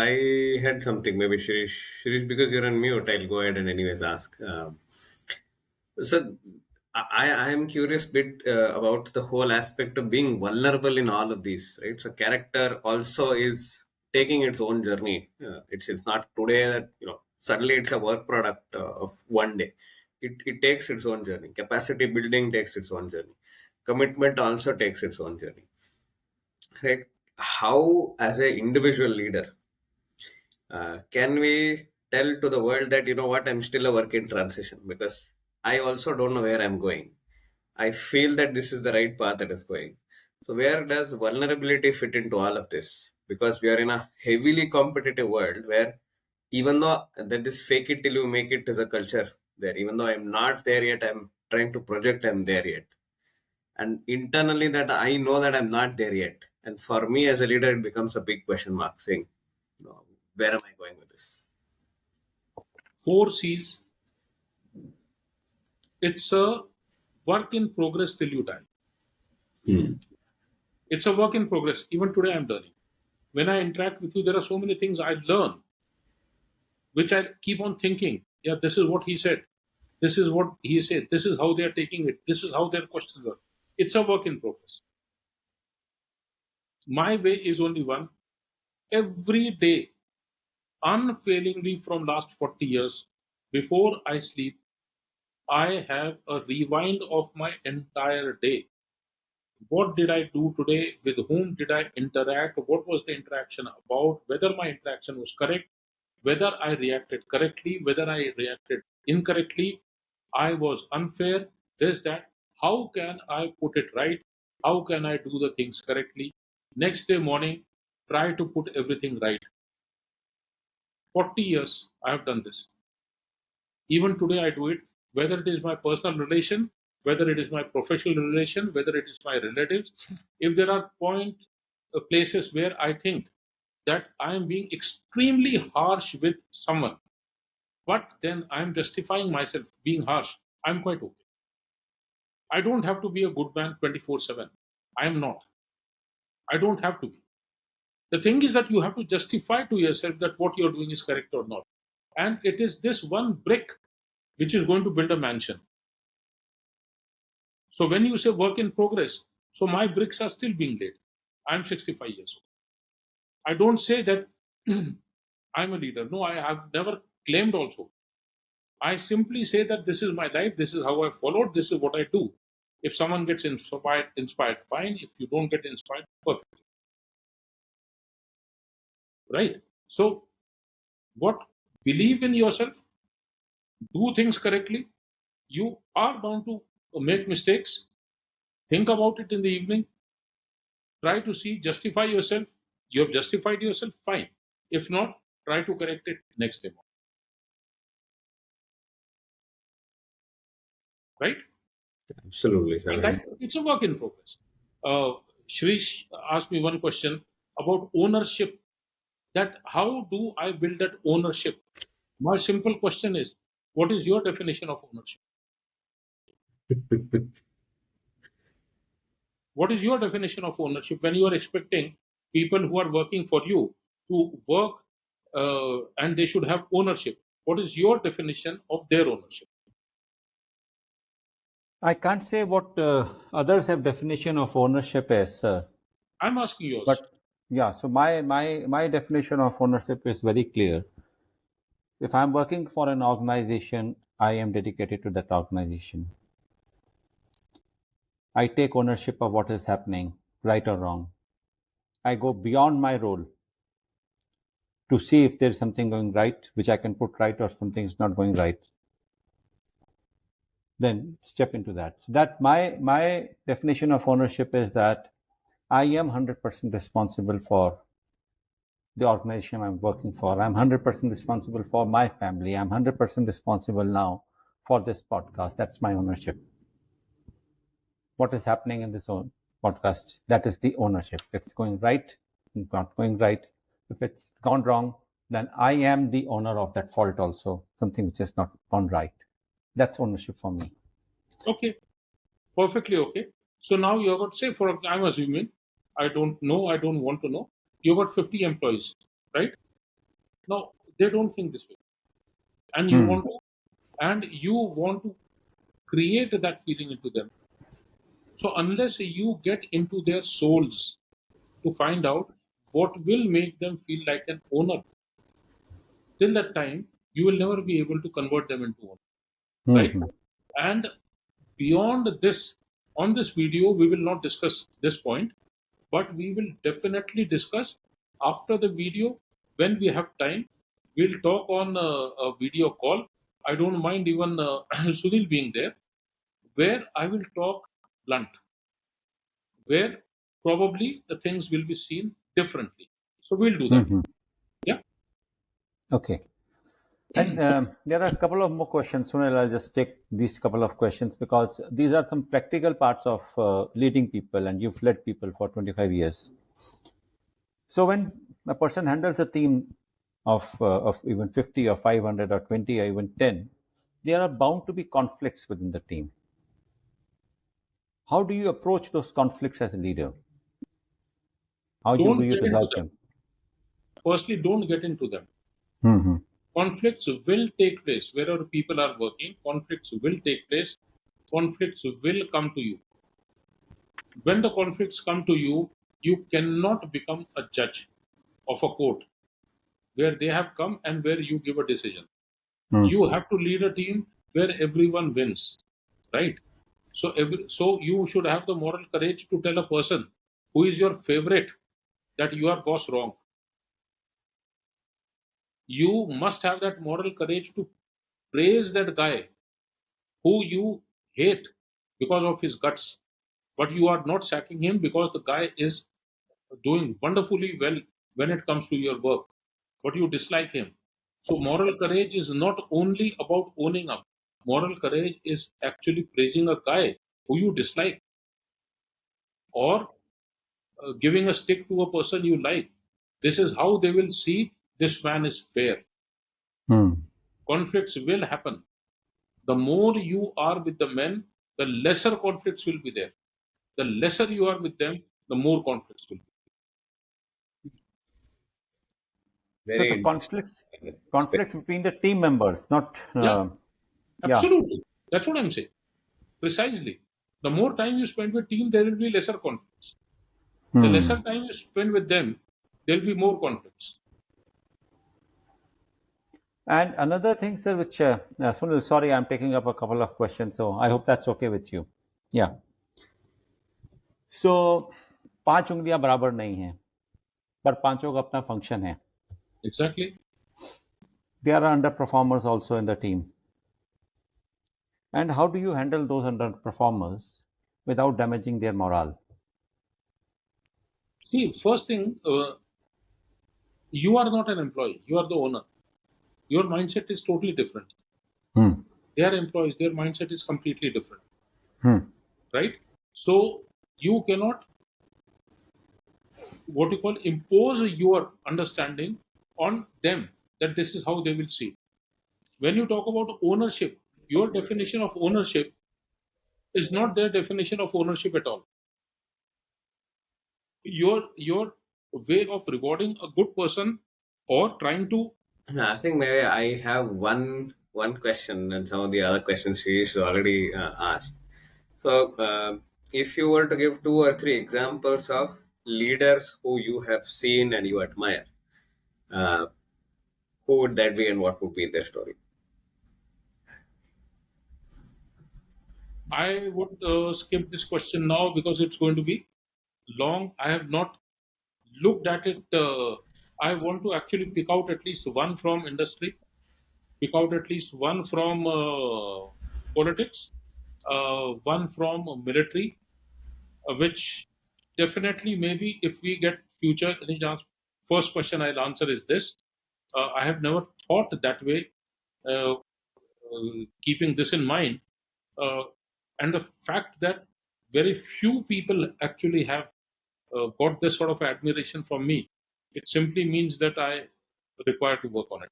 I had something. Maybe Shirish, because you're on mute, I'll go ahead and anyways ask. So I am curious bit about the whole aspect of being vulnerable in all of these, right? So character also is taking its own journey. It's not today that suddenly it's a work product of one day. It takes its own journey. Capacity building takes its own journey. Commitment also takes its own journey, right? How as a individual leader can we tell to the world that, what, I'm still a work in transition because I also don't know where I'm going. I feel that this is the right path that is going. So where does vulnerability fit into all of this? Because we are in a heavily competitive world where even though that this fake it till you make it is a culture there, even though I'm not there yet, I'm trying to project I'm there yet. And internally that I know that I'm not there yet. And for me as a leader, it becomes a big question mark saying, where am I going with this? 4 C's. It's a work in progress till you die. It's a work in progress. Even today, I'm learning. When I interact with you, there are so many things I learn, which I keep on thinking. Yeah, this is what he said. This is what he said. This is how they are taking it. This is how their questions are. It's a work in progress. My way is only one. Every day, unfailingly from last 40 years, before I sleep, I have a rewind of my entire day. What did I do today? With whom did I interact? What was the interaction about? Whether my interaction was correct, whether I reacted correctly, whether I reacted incorrectly, I was unfair, this, that. How can I put it right? How can I do the things correctly? Next day morning, try to put everything right. 40 years I have done this. Even today I do it, whether it is my personal relation, whether it is my professional relation, whether it is my relatives. If there are places where I think that I am being extremely harsh with someone, but then I am justifying myself being harsh, I'm quite okay. I don't have to be a good man 24/7. I am not. I don't have to be. The thing is that you have to justify to yourself that what you're doing is correct or not. And it is this one brick which is going to build a mansion. So when you say work in progress, so my bricks are still being laid. I'm 65 years old. I don't say that I'm a leader. No, I have never claimed also. I simply say that this is my life, this is how I followed, this is what I do. If someone gets inspired, fine. If you don't get inspired, perfect. Right? So, what believe in yourself, do things correctly. You are bound to make mistakes. Think about it in the evening. Try to see, justify yourself. You have justified yourself, fine. If not, try to correct it next day. Right? Absolutely, sir. And it's a work in progress. Shrish asked me one question about ownership. That how do I build that ownership? My simple question is, what is your definition of ownership? What is your definition of ownership when you are expecting people who are working for you to work and they should have ownership? What is your definition of their ownership? I can't say what others have definition of ownership as, sir. I'm asking yours. But yeah, so my definition of ownership is very clear. If I'm working for an organization, I am dedicated to that organization. I take ownership of what is happening, right or wrong. I go beyond my role to see if there's something going right, which I can put right, or something is not going right. Then step into that. So that my definition of ownership is that I am 100% responsible for the organization I'm working for. I'm 100% responsible for my family. I'm 100% responsible now for this podcast. That's my ownership. What is happening in this podcast, that is the ownership. If it's going right, it's not going right. If it's gone wrong, then I am the owner of that fault also, something which has not gone right. That's ownership for me. Okay, perfectly okay. So now you have got, say, I'm assuming, I don't know, I don't want to know, you've got 50 employees, right? Now they don't think this way, and you want to create that feeling into them. So unless you get into their souls to find out what will make them feel like an owner, till that time you will never be able to convert them into one, right? Mhm. And beyond this, on this video we will not discuss this point, but we will definitely discuss after the video. When we have time, we'll talk on a video call. I don't mind even Sunil being there, where I will talk blunt, where probably the things will be seen differently. So we'll do that. Mhm. Yeah. Okay. And there are a couple of more questions. Sunil, I'll just take these couple of questions because these are some practical parts of leading people, and you've led people for 25 years. So when a person handles a team of even 50 or 500 or 20 or even 10, there are bound to be conflicts within the team. How do you approach those conflicts as a leader? How do Don't you get into resolve them. them? Firstly, don't get into them. Mm-hmm. Conflicts will take place wherever people are working. Conflicts will take place. Conflicts will come to you. When the conflicts come to you, you cannot become a judge of a court where they have come and where you give a decision. You have to lead a team where everyone wins, right? So you should have the moral courage to tell a person who is your favorite that you are boss wrong. You must have that moral courage to praise that guy who you hate because of his guts, but you are not sacking him because the guy is doing wonderfully well when it comes to your work, but you dislike him. So moral courage is not only about owning up. Moral courage is actually praising a guy who you dislike, or giving a stick to a person you like. This is how they will see this man is fair. Mm. Conflicts will happen. The more you are with the men, the lesser conflicts will be there. The lesser you are with them, the more conflicts will be. So Very the interesting. conflicts between the team members, not Yeah, yeah. absolutely. That's what I'm saying. Precisely. The more time you spend with team, there will be lesser conflicts. The lesser Hmm. time you spend with them, there will be more conflicts. And another thing, sir, which Sunil, sorry, I'm taking up a couple of questions, so I hope that's okay with you. Yeah. So 5 उंगलियां बराबर नहीं हैं, पर पांचों का अपना function है. Exactly. There are underperformers also in the team. And how do you handle those underperformers without damaging their morale? See, first thing, you are not an employee, you are the owner. Your mindset is totally different. Hmm. They are employees, their mindset is completely different, Hmm. right? So you cannot, what you call, impose your understanding on them that this is how they will see. When you talk about ownership, your definition of ownership is not their definition of ownership at all. Your way of rewarding a good person or trying to. I think maybe I have one question, and some of the other questions she is already asked. So, if you were to give 2 or 3 examples of leaders who you have seen and you admire, uh, who would that be, and what would be their story? I would skip this question now because it's going to be long. I have not looked at it. I want to actually pick out at least one from industry, pick out at least one from politics, one from military, which definitely maybe if we get future any chance. First question I'll answer is this. I have never thought that way, keeping this in mind. Uh, and the fact that very few people actually have got this sort of admiration from me, it simply means that I require to work on it.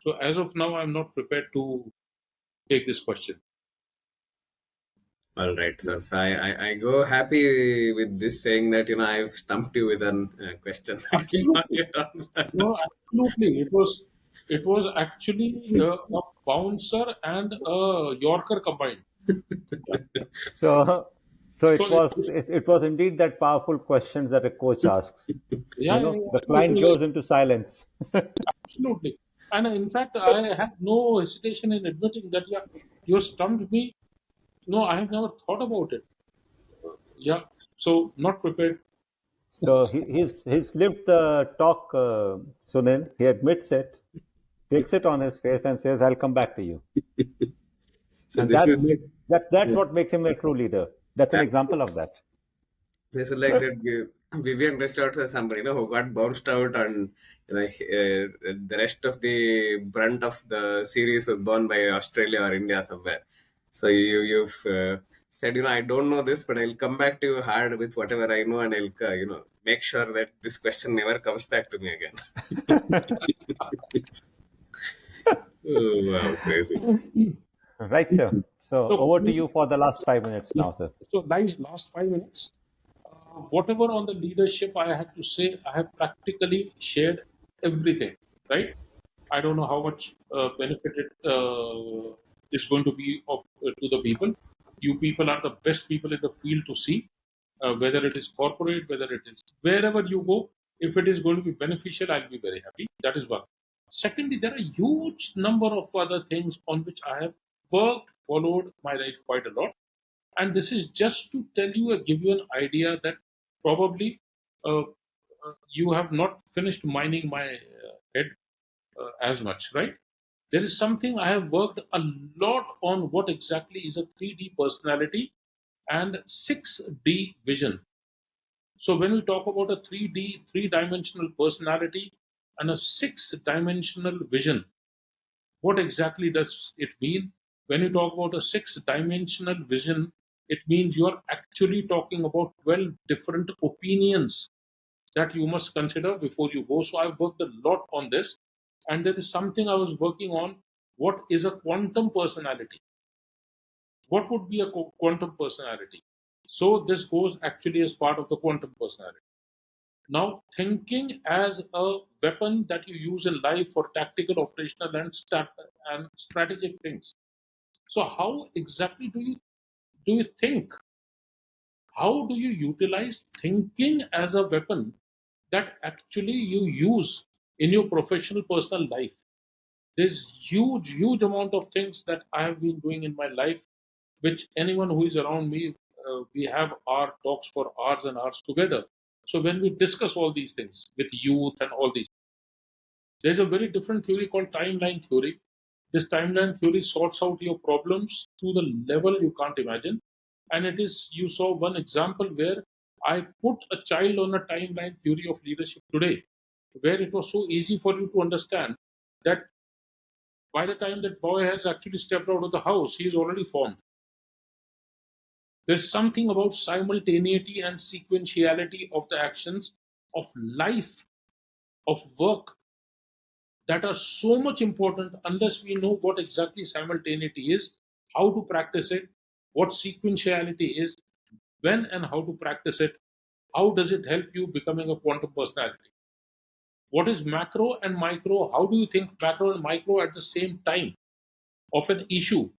So as of now, I'm not prepared to take this question. All right, sir. So I go happy with this, saying that I've stumped you with a question that you not Absolutely. yet answered. No, absolutely. It was. It was actually a bouncer and a Yorker combined. Yeah. So, so So it was indeed that powerful questions that a coach asks. yeah, yeah, The yeah. client goes into silence. Absolutely. And in fact, I have no hesitation in admitting that, yeah, you stumped me. No, I have never thought about it. Yeah. So, not prepared. So he's lived the talk, Sunil. He admits it, takes it on his face, and says, "I'll come back to you." So And this is that's what makes him a true leader. That's an example of that. this is like that Vivian reached out to somebody, who got bounced out, and the rest of the brunt of the series was born by Australia or India somewhere. So you've said, I don't know this, but I'll come back to you hard with whatever I know, and I'll make sure that this question never comes back to me again. Oh, wow, crazy. Right, sir. So So, over to you for the last 5 minutes yeah. now, sir. So, guys, last 5 minutes. Whatever on the leadership I had to say, I have practically shared everything, right? I don't know how much benefit it is going to be of to the people. You people are the best people in the field to see, whether it is corporate, whether it is wherever you go. If it is going to be beneficial, I'll be very happy. That is one. Secondly, there are a huge number of other things on which I have worked, followed my life quite a lot. And this is just to tell you, give you an idea that probably you have not finished mining my head as much, right? There is something I have worked a lot on what exactly is a 3D personality and 6D vision. So when we talk about a 3D, three-dimensional personality and a six-dimensional vision, what exactly does it mean? When you talk about a six-dimensional vision, it means you are actually talking about 12 different opinions that you must consider before you go. So I've worked a lot on this. And there is something I was working on. What is a quantum personality? What would be a quantum personality? So this goes actually as part of the quantum personality. Now, thinking as a weapon that you use in life for tactical, operational, and strategic things. So, how exactly do you think? How do you utilize thinking as a weapon that actually you use in your professional, personal life? There's huge amount of things that I have been doing in my life, which anyone who is around me, we have our talks for hours and hours together. So when we discuss all these things with youth and all these, there's a very different theory called timeline theory. This timeline theory sorts out your problems to the level you can't imagine. And it is, you saw one example where I put a child on a timeline theory of leadership today, where it was so easy for you to understand that by the time that boy has actually stepped out of the house, he is already formed. There's something about simultaneity and sequentiality of the actions of life, of work, that are so much important unless we know what exactly simultaneity is, how to practice it, what sequentiality is, when and how to practice it, how does it help you becoming a quantum personality. What is macro and micro? How do you think macro and micro at the same time of an issue?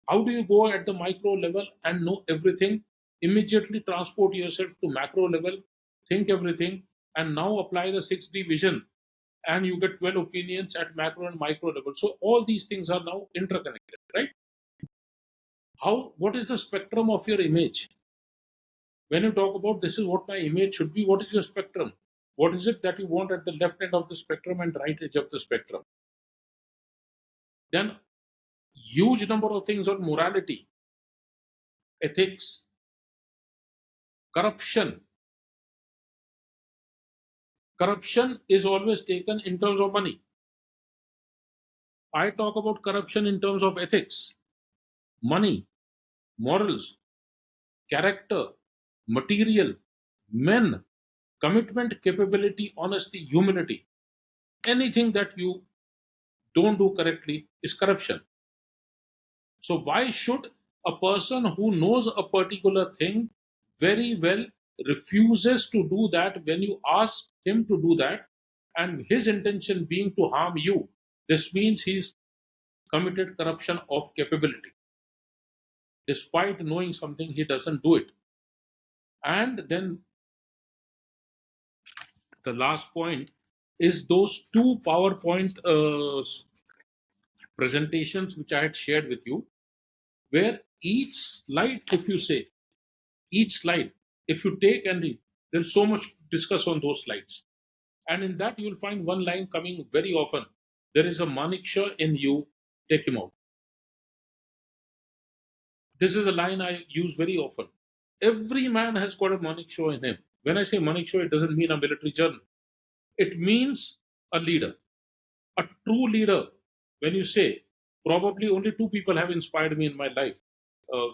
How do you go at the micro level and know everything, immediately transport yourself to macro level, think everything, and now apply the 6D vision, and you get 12 opinions at macro and micro level. So all these things are now interconnected, right? What is the spectrum of your image? When you talk about this is what my image should be, what is your spectrum? What is it that you want at the left end of the spectrum and right edge of the spectrum? Then huge number of things on morality, ethics, corruption. Corruption is always taken in terms of money. I talk about corruption in terms of ethics, money, morals, character, material, men, commitment, capability, honesty, humility. Anything that you don't do correctly is corruption. So, why should a person who knows a particular thing very well refuses to do that when you ask him to do that, and his intention being to harm you? This means he's committed corruption of capability. Despite knowing something, he doesn't do it. And then the last point is those two PowerPoint presentations which I had shared with you, where each slide, if you take and read, there's so much to discuss on those slides. And in that, you'll find one line coming very often. There is a Maniksha in you, take him out. This is a line I use very often. Every man has got a Maniksha in him. When I say Maniksha, it doesn't mean a military journal. It means a leader, a true leader. When you say, probably only two people have inspired me in my life.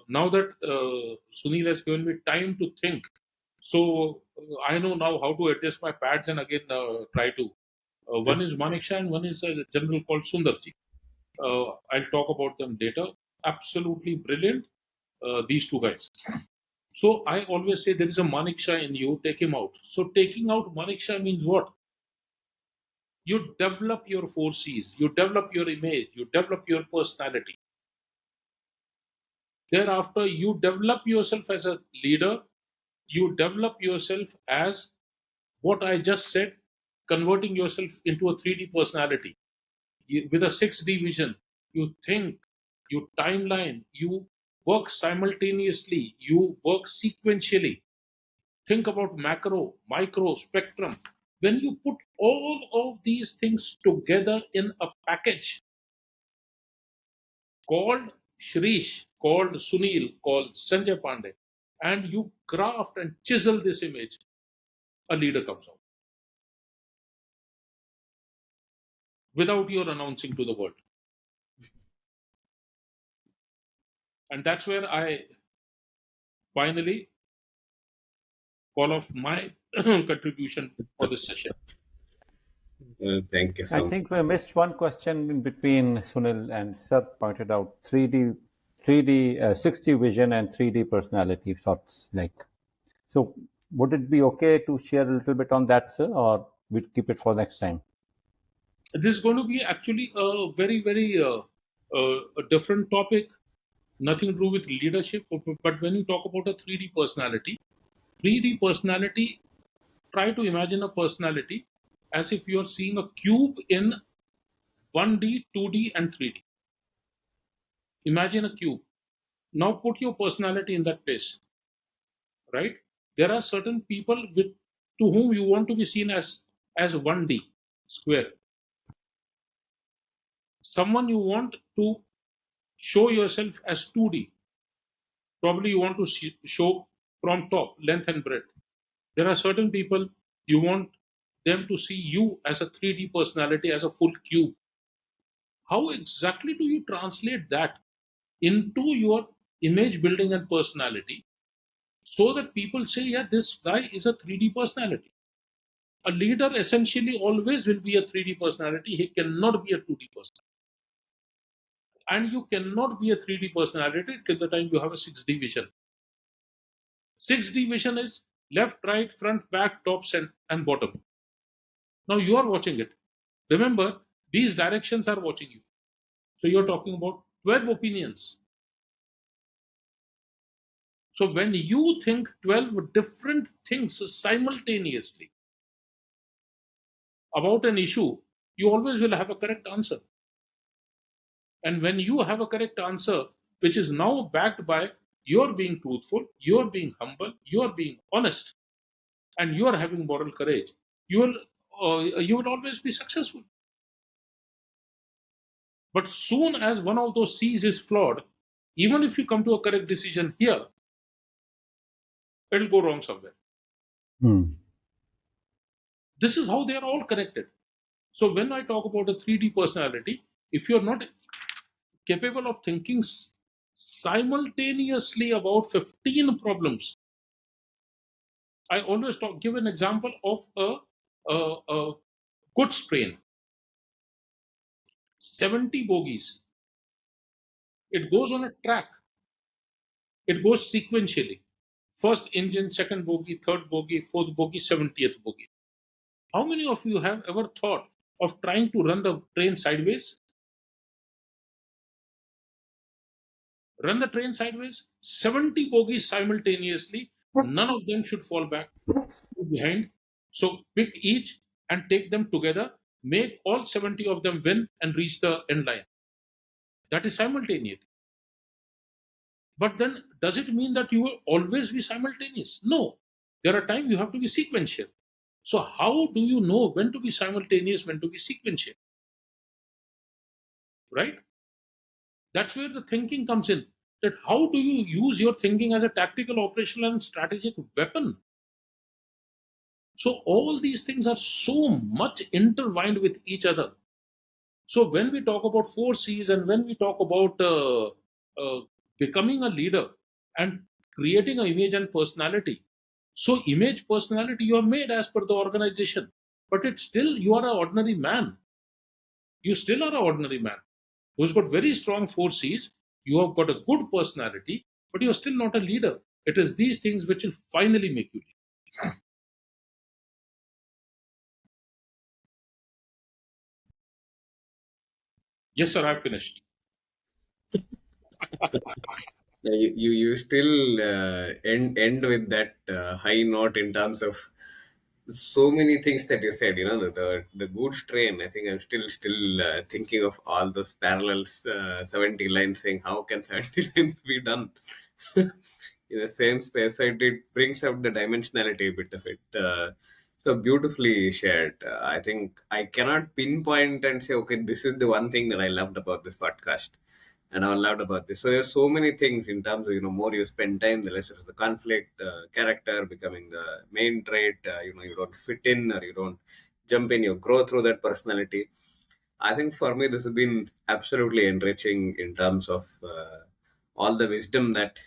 Now that Sunil has given me time to think, so I know now how to adjust my pads and again try to. One is Maniksha and one is a general called Sundarji. I'll talk about them later. Absolutely brilliant, these two guys. So I always say there is a Maniksha in you, take him out. So taking out Maniksha means what? You develop your four C's, you develop your image, you develop your personality. Thereafter, you develop yourself as a leader, you develop yourself as what I just said, converting yourself into a 3D personality. With a 6D vision, you think, you timeline, you work simultaneously, you work sequentially. Think about macro, micro, spectrum. When you put all of these things together in a package called Shrish, called Sunil, called Sanjay Pande, and you craft and chisel this image, a leader comes out without your announcing to the world. And that's where I finally call off my contribution for this session. Thank you so I much. think we missed one question in between. Sunil and Sir pointed out 6D vision and 3D personality thoughts. So, would it be okay to share a little bit on that, sir, or we'll keep it for next time? This is going to be actually a very a different topic, nothing to do with leadership. But when you talk about a 3D personality, try to imagine a personality as if you are seeing a cube in 1D, 2D, and 3D. Imagine a cube. Now put your personality in that place, right? There are certain people to whom you want to be seen as 1D square. Someone you want to show yourself as 2D. Probably you want to show from top, length and breadth. There are certain people you want them to see you as a 3D personality, as a full cube. How exactly do you translate that into your image building and personality so that people say, yeah, this guy is a 3D personality? A leader essentially always will be a 3D personality. He cannot be a 2D personality. And you cannot be a 3D personality till the time you have a 6D vision. 6D vision is left, right, front, back, tops, and bottom. Now you are watching it. Remember, these directions are watching you. So you're talking about 12 opinions. So when you think 12 different things simultaneously about an issue, you always will have a correct answer. And when you have a correct answer, which is now backed by you're being truthful, you're being humble, you're being honest, and you're having moral courage, you will always be successful. But soon as one of those C's is flawed, even if you come to a correct decision here, it'll go wrong somewhere. This is how they are all connected. So when I talk about a 3D personality, if you're not capable of thinking simultaneously about 15 problems, I always give an example of a goods train. 70 bogies. It goes on a track. It goes sequentially. First engine, second bogie, third bogie, fourth bogie, 70th bogie. How many of you have ever thought of trying to run the train sideways? Run the train sideways, 70 bogies simultaneously, none of them should fall back behind. So pick each and take them together, make all 70 of them win and reach the end line. That is simultaneous. But then, does it mean that you will always be simultaneous? No. There are times you have to be sequential. So, how do you know when to be simultaneous, when to be sequential? Right? That's where the thinking comes in. That how do you use your thinking as a tactical, operational, and strategic weapon? So, all these things are so much intertwined with each other. So, when we talk about 4 C's and when we talk about becoming a leader and creating an image and personality, so image, personality you are made as per the organization, but it's still you are an ordinary man. You still are an ordinary man who's got very strong 4 C's. You have got a good personality, but you're still not a leader. It is these things which will finally make you lead. Yes, sir, I've finished. You still end with that high note in terms of so many things that you said. The goods train. I think I'm still thinking of all those parallels, 70 lines saying how can 70 lines be done in the same space. So it brings out the dimensionality bit of it. So beautifully shared. I think I cannot pinpoint and say, okay, this is the one thing that I loved about this podcast and I loved about this. So there's so many things in terms of, more you spend time, the lesser is the conflict, character becoming the main trait, you don't fit in or you don't jump in, you grow through that personality. I think for me, this has been absolutely enriching in terms of all the wisdom that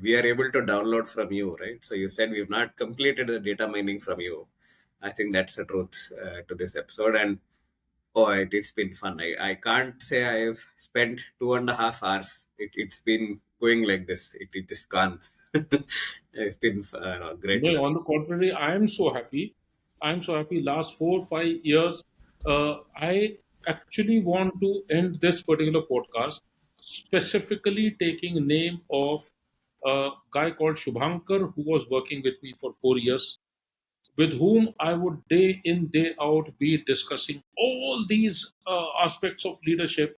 we are able to download from you, right? So you said we've not completed the data mining from you. I think that's the truth to this episode. And oh, it's been fun. I can't say I've spent 2.5 hours. It's been going like this. It is gone. It's been great. No, on the contrary, I am so happy. I'm so happy. Last 4 5 years, I actually want to end this particular podcast specifically taking name of a guy called Shubhankar who was working with me for 4 years, with whom I would day in day out be discussing all these aspects of leadership,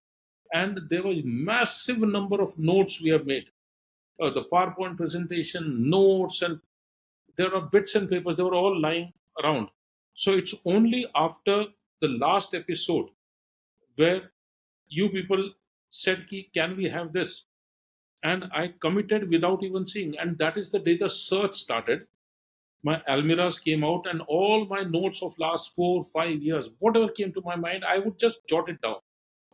and there was massive number of notes we have made. The PowerPoint presentation, notes, and there are bits and papers, they were all lying around. So it's only after the last episode where you people said, Ki, can we have this? And I committed without even seeing. And that is the day the search started. My Almiras came out and all my notes of last 4 5 years, whatever came to my mind, I would just jot it down.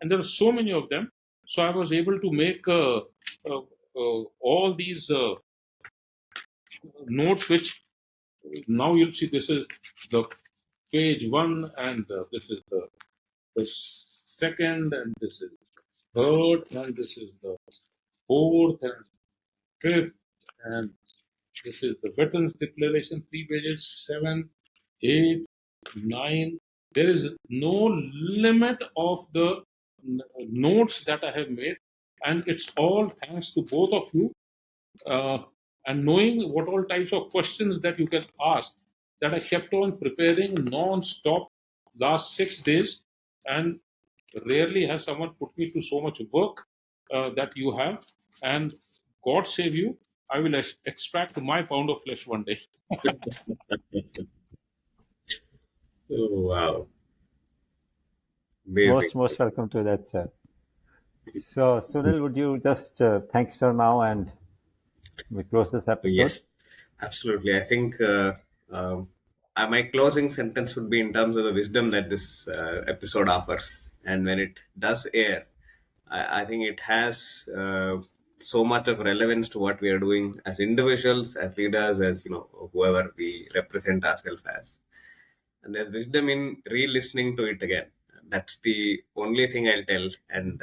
And there are so many of them. So I was able to make all these notes, which now you'll see this is the page one, and this is the second, and this is the third, and this is the fourth and fifth, and this is the Veterans Declaration, 3 pages, 7, 8, 9. There is no limit of the notes that I have made, and it's all thanks to both of you. And knowing what all types of questions that you can ask, that I kept on preparing non-stop last 6 days, and rarely has someone put me to so much work that you have. And God save you, I will extract my pound of flesh one day. Oh, wow. Amazing. Most welcome to that, sir. So, Sunil, would you just thank sir now and we close this episode? Yes, absolutely. I think my closing sentence would be in terms of the wisdom that this episode offers. And when it does air, I think it has so much of relevance to what we are doing as individuals, as leaders, as whoever we represent ourselves as. And there's wisdom in re-listening to it again. That's the only thing I'll tell and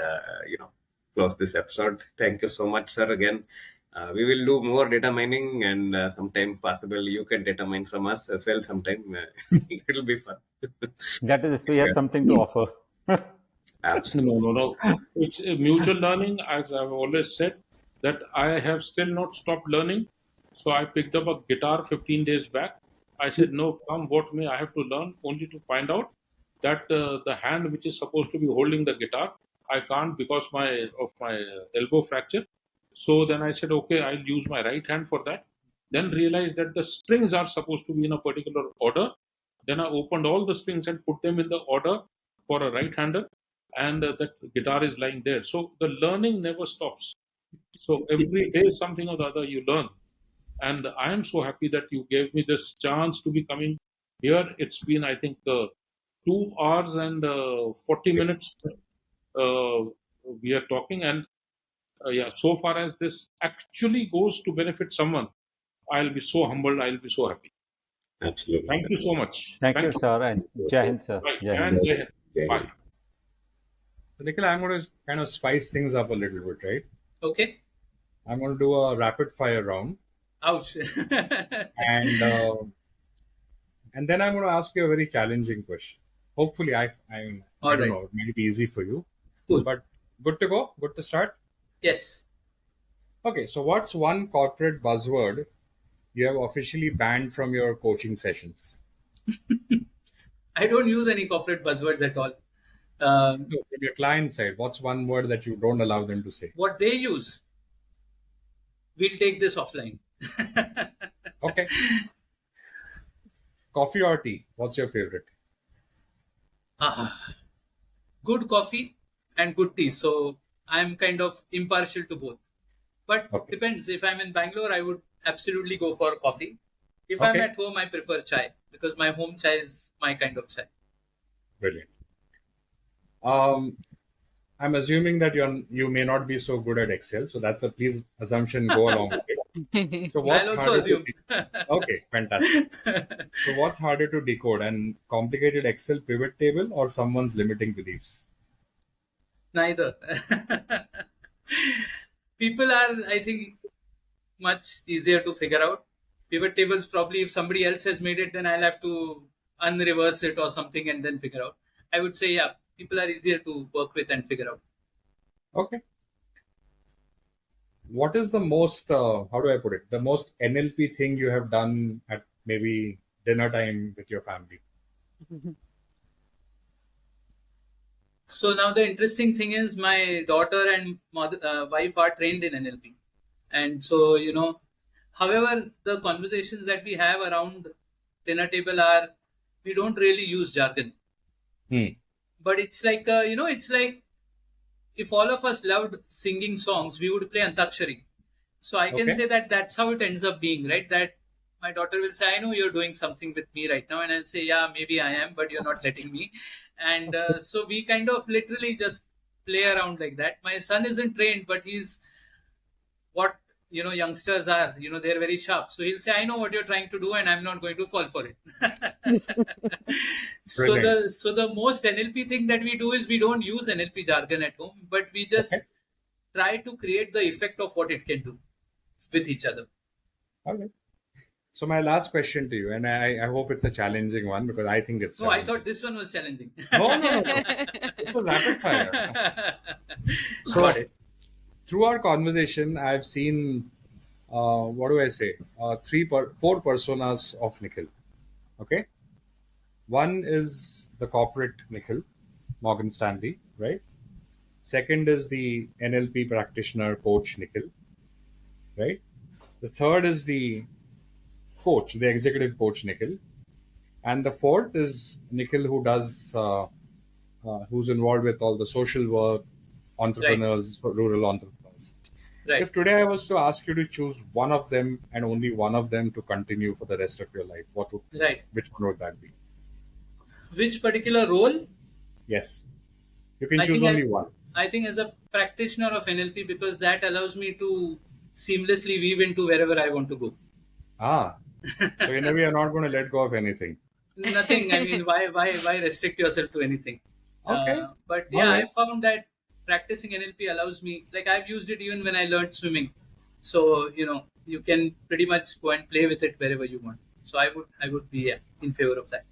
close this episode. Thank you so much, sir, again. We will do more data mining, and sometime possible you can data mine from us as well. Sometime it will be fun. That is, we have Yeah, something to offer. absolutely. No. It's a mutual learning, as I've always said, that I have still not stopped learning. So I picked up a guitar 15 days back. I said, no, come what may, I have to learn, only to find out that the hand which is supposed to be holding the guitar, I can't because of my elbow fracture. So then I said, okay, I'll use my right hand for that. Then realized that the strings are supposed to be in a particular order. Then I opened all the strings and put them in the order for a right hander, and that guitar is lying there. So the learning never stops. So every day, something or the other, you learn. And I am so happy that you gave me this chance to be coming here. It's been, I think, 2 hours and 40 minutes uh, we are talking. And yeah, so far as this actually goes to benefit someone, I'll be so humbled. I'll be so happy. Absolutely. Thank you so much. Thank you, You. sir, and Jai Hind, sir. Bye. Jai Hind. And Jai Hind. Yeah. Bye. So, Nikhil, I'm going to kind of spice things up a little bit, right? Okay. I'm going to do a rapid fire round, Ouch. and then I'm going to ask you a very challenging question. Hopefully, I don't Alright. know, it might be easy for you. Cool. But good to go? Good to start? Yes. Okay, so what's one corporate buzzword you have officially banned from your coaching sessions? I don't use any corporate buzzwords at all. No, from your client side, what's one word that you don't allow them to say? What they use, we'll take this offline. Okay. Coffee or tea? What's your favorite? Good coffee and good tea. So I'm kind of impartial to both. But Okay. depends. If I'm in Bangalore, I would absolutely go for coffee. If I'm Okay. at home, I prefer chai because my home chai is my kind of chai. Brilliant. I'm assuming that you may not be so good at Excel, so that's a please assumption. Go along with it. So what's I'll also harder to assume. Okay, fantastic. So what's harder to decode, an complicated Excel pivot table or someone's limiting beliefs? Neither. People are, I think, much easier to figure out. Pivot tables, probably if somebody else has made it, then I'll have to unreverse it or something and then figure out. I would say, yeah, people are easier to work with and figure out. Okay. What is the most, how do I put it, the most NLP thing you have done at maybe dinner time with your family? So now the interesting thing is my daughter and wife are trained in NLP. And so, however, the conversations that we have around dinner table are, we don't really use jargon. But it's like, it's like if all of us loved singing songs, we would play Antakshari. So I can Okay. say that that's how it ends up being, right? That my daughter will say, I know you're doing something with me right now. And I'll say, yeah, maybe I am, but you're not letting me. And so we kind of literally just play around like that. My son isn't trained, but he's what, youngsters are, they're very sharp. So he'll say, I know what you're trying to do and I'm not going to fall for it. Brilliant. So the most NLP thing that we do is we don't use NLP jargon at home, but we just Okay. try to create the effect of what it can do with each other. Okay. So my last question to you, and I hope it's a challenging one because I think it's No, I challenging. thought this one was challenging. No. This was rapid fire. So Got it. through our conversation, I've seen, what do I say, four personas of Nikhil. Okay. One is the corporate Nikhil, Morgan Stanley, right? Second is the NLP practitioner coach Nikhil, right? The third is the coach, the executive coach Nikhil. And the fourth is Nikhil who does, who's involved with all the social work, entrepreneurs, rural entrepreneurs. Right. If today I was to ask you to choose one of them and only one of them to continue for the rest of your life, Right. which one would that be? Which particular role? Yes. You can I choose think only one. I think as a practitioner of NLP, because that allows me to seamlessly weave into wherever I want to go. So in a way, you're not going to let go of anything. Nothing. I mean, why restrict yourself to anything? Okay. But yeah, Alright. I found that practicing NLP allows me, like I've used it even when I learned swimming. So you can pretty much go and play with it wherever you want. So I would be in favor of that.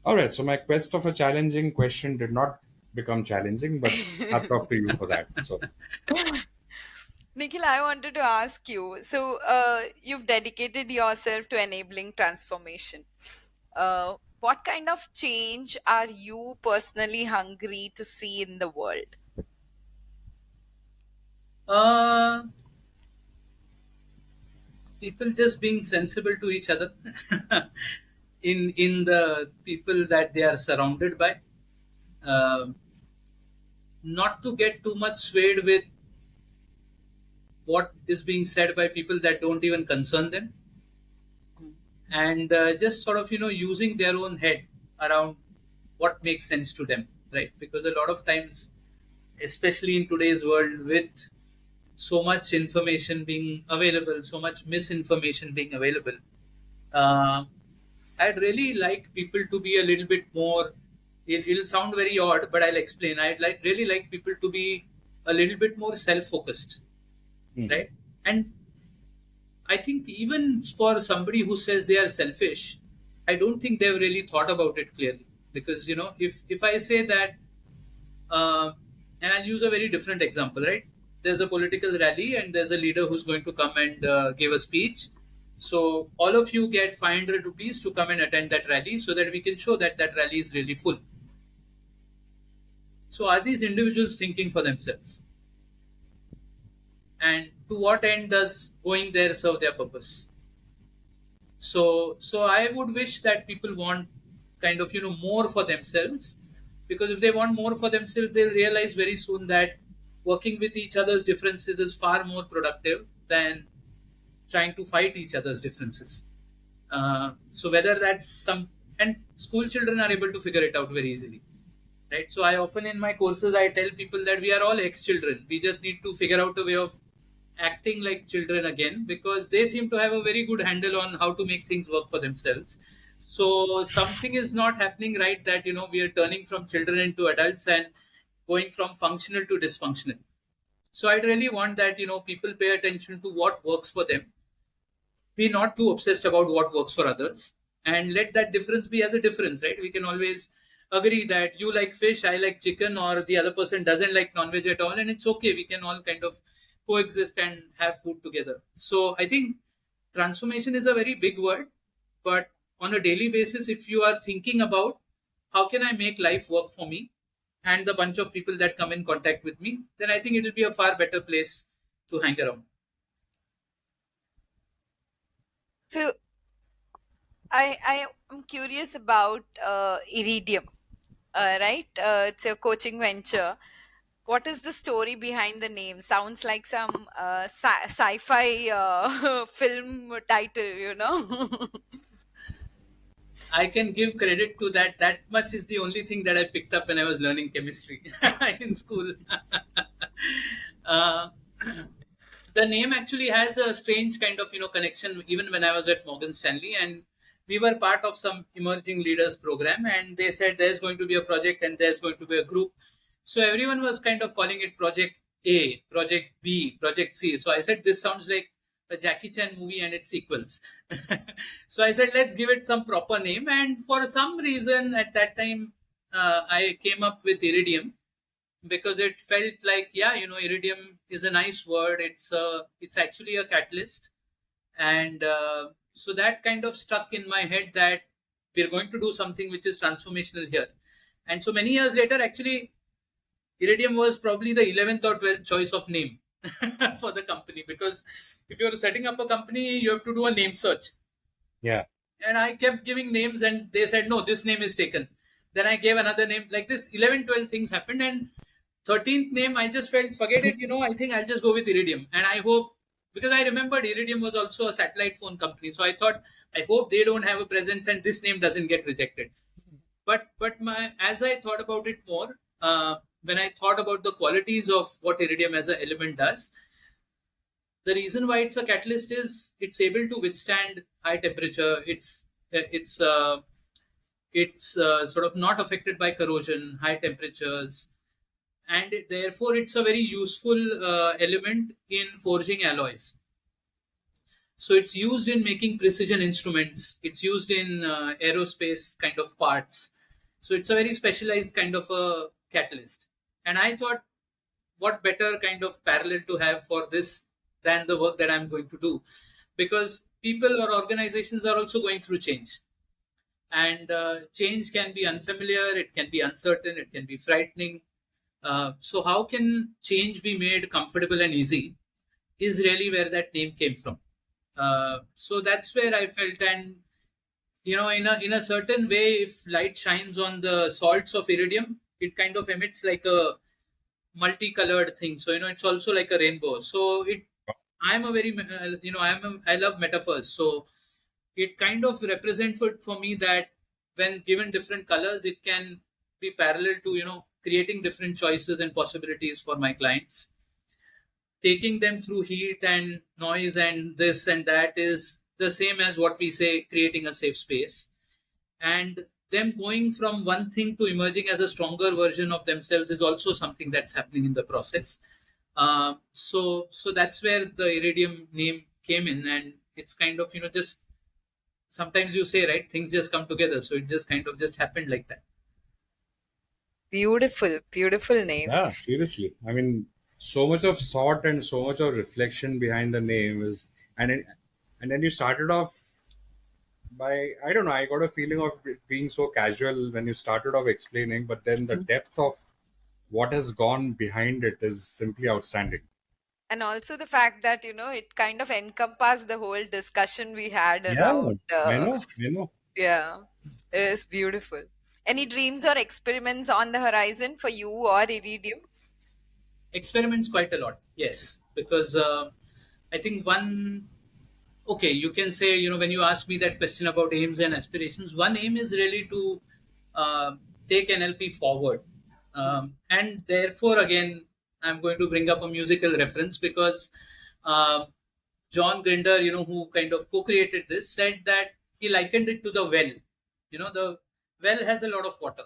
All right. So my quest of a challenging question did not become challenging, but hats off to you for that. So Nikhil, I wanted to ask you. So, you've dedicated yourself to enabling transformation. What kind of change are you personally hungry to see in the world? Uh, People just being sensible to each other in the people that they are surrounded by. Um Not to get too much swayed with what is being said by people that don't even concern them, and just sort of using their own head around what makes sense to them, right? Because a lot of times, especially in today's world, with so much information being available, so much misinformation being available, uh, I'd really like people to be a little bit more. It'll sound very odd, but I'll explain. Really like people to be a little bit more self-focused, right? And I think even for somebody who says they are selfish, I don't think they've really thought about it clearly. Because if I say that, and I'll use a very different example, right? There's a political rally and there's a leader who's going to come and give a speech. So all of you get 500 rupees to come and attend that rally, so that we can show that that rally is really full. So are these individuals thinking for themselves? And to what end does going there serve their purpose? So I would wish that people want kind of more for themselves, because if they want more for themselves, they'll realize very soon that working with each other's differences is far more productive than trying to fight each other's differences. So whether that's and school children are able to figure it out very easily, right? So I often in my courses I tell people that we are all ex-children. We just need to figure out a way of acting like children again, because they seem to have a very good handle on how to make things work for themselves. So something is not happening right, that we are turning from children into adults and going from functional to dysfunctional. So I'd really want that people pay attention to what works for them, be not too obsessed about what works for others, and let that difference be as a difference, right? We can always agree that you like fish, I like chicken, or the other person doesn't like non-veg at all, and it's okay. We can all kind of coexist and have food together. So I think transformation is a very big word, but on a daily basis, if you are thinking about how can I make life work for me and the bunch of people that come in contact with me, then I think it will be a far better place to hang around. So, I am curious about Iridium, right? It's a coaching venture. What is the story behind the name? Sounds like some sci-fi film title. I can give credit to that. That much is the only thing that I picked up when I was learning chemistry in school. uh, the name actually has a strange kind of connection. Even when I was at Morgan Stanley, and we were part of some emerging leaders program, and they said there's going to be a project and there's going to be a group. So everyone was kind of calling it Project A, Project B, Project C. So I said, this sounds like a Jackie Chan movie and its sequels. So I said, let's give it some proper name. And for some reason at that time, I came up with Iridium, because it felt like, Iridium is a nice word. It's actually a catalyst. And so that kind of stuck in my head that we're going to do something which is transformational here. And so many years later, actually, Iridium was probably the 11th or 12th choice of name for the company, because if you're setting up a company, you have to do a name search. yeah. And I kept giving names and they said, no, this name is taken. Then I gave another name. Like this, 11, 12 things happened. And 13th name, I just felt, forget it, I think I'll just go with Iridium. And I hope, because I remembered Iridium was also a satellite phone company. So I thought, I hope they don't have a presence and this name doesn't get rejected. But as I thought about it more, when I thought about the qualities of what Iridium as an element does, the reason why it's a catalyst is it's able to withstand high temperature. It's sort of not affected by corrosion, high temperatures, and therefore it's a very useful element in forging alloys. So it's used in making precision instruments. It's used in aerospace kind of parts. So it's a very specialized kind of a catalyst. And I thought, what better kind of parallel to have for this than the work that I'm going to do? Because people or organizations are also going through change. And change can be unfamiliar, it can be uncertain, it can be frightening. So how can change be made comfortable and easy is really where that name came from. So that's where I felt, and in a certain way, if light shines on the salts of iridium, it kind of emits like a multicolored thing. So it's also like a rainbow. So I'm a very I love metaphors. So it kind of represents for me that when given different colors, it can be parallel to creating different choices and possibilities for my clients. Taking them through heat and noise and this and that is the same as what we say, creating a safe space. And them going from one thing to emerging as a stronger version of themselves is also something that's happening in the process. So that's where the iridium name came in, and it's kind of just sometimes you say, right, things just come together. So it just kind of just happened like that. Beautiful name. Yeah, seriously. I mean, so much of thought and so much of reflection behind the name is, and then you started off by, I don't know, I got a feeling of it being so casual when you started off explaining, but then the depth of what has gone behind it is simply outstanding. And also the fact that it kind of encompassed the whole discussion we had Yeah, around. I know. Yeah, it's beautiful. Any dreams or experiments on the horizon for you or Iridium? Experiments quite a lot, yes, because I think you can say, when you ask me that question about aims and aspirations, one aim is really to take NLP forward. And therefore, again, I'm going to bring up a musical reference because John Grinder, who kind of co-created this, said that he likened it to the well. The well has a lot of water.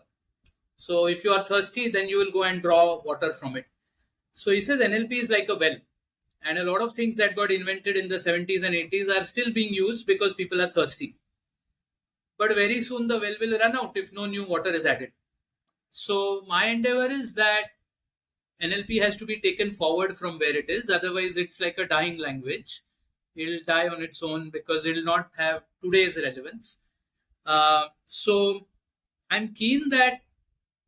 So if you are thirsty, then you will go and draw water from it. So he says NLP is like a well. And a lot of things that got invented in the 70s and 80s are still being used because people are thirsty. But very soon the well will run out if no new water is added. So my endeavor is that NLP has to be taken forward from where it is. Otherwise, it's like a dying language. It'll die on its own because it'll not have today's relevance. So I'm keen that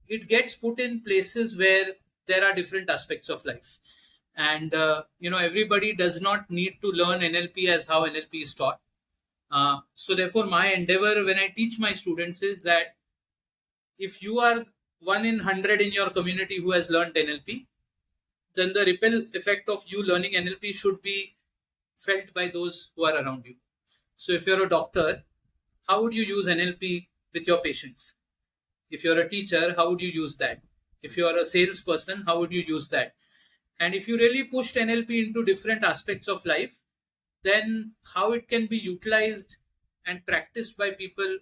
it gets put in places where there are different aspects of life. And, everybody does not need to learn NLP as how NLP is taught. So therefore, my endeavor when I teach my students is that if you are 1 in 100 in your community who has learned NLP, then the ripple effect of you learning NLP should be felt by those who are around you. So if you're a doctor, how would you use NLP with your patients? If you're a teacher, how would you use that? If you are a salesperson, how would you use that? And if you really pushed NLP into different aspects of life, then how it can be utilized and practiced by people,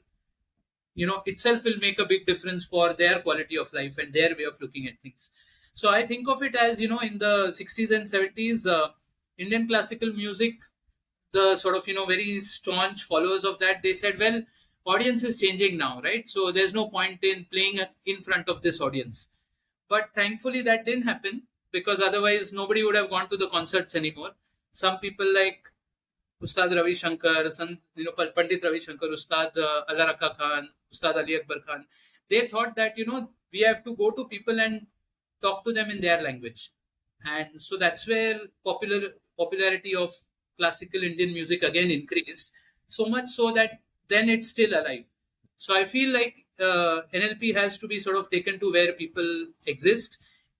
itself will make a big difference for their quality of life and their way of looking at things. So I think of it as, in the 60s and 70s, Indian classical music, the sort of, very staunch followers of that, they said, well, audience is changing now, right? So there's no point in playing in front of this audience. But thankfully that didn't happen, because otherwise nobody would have gone to the concerts anymore. Some people like Ustad Ravi Shankar, Pandit Ravi Shankar, Ustad Allah Rakha Khan, Ustad Ali Akbar Khan, they thought that, we have to go to people and talk to them in their language. And so that's where popularity of classical Indian music again increased, so much so that then it's still alive. So I feel like NLP has to be sort of taken to where people exist,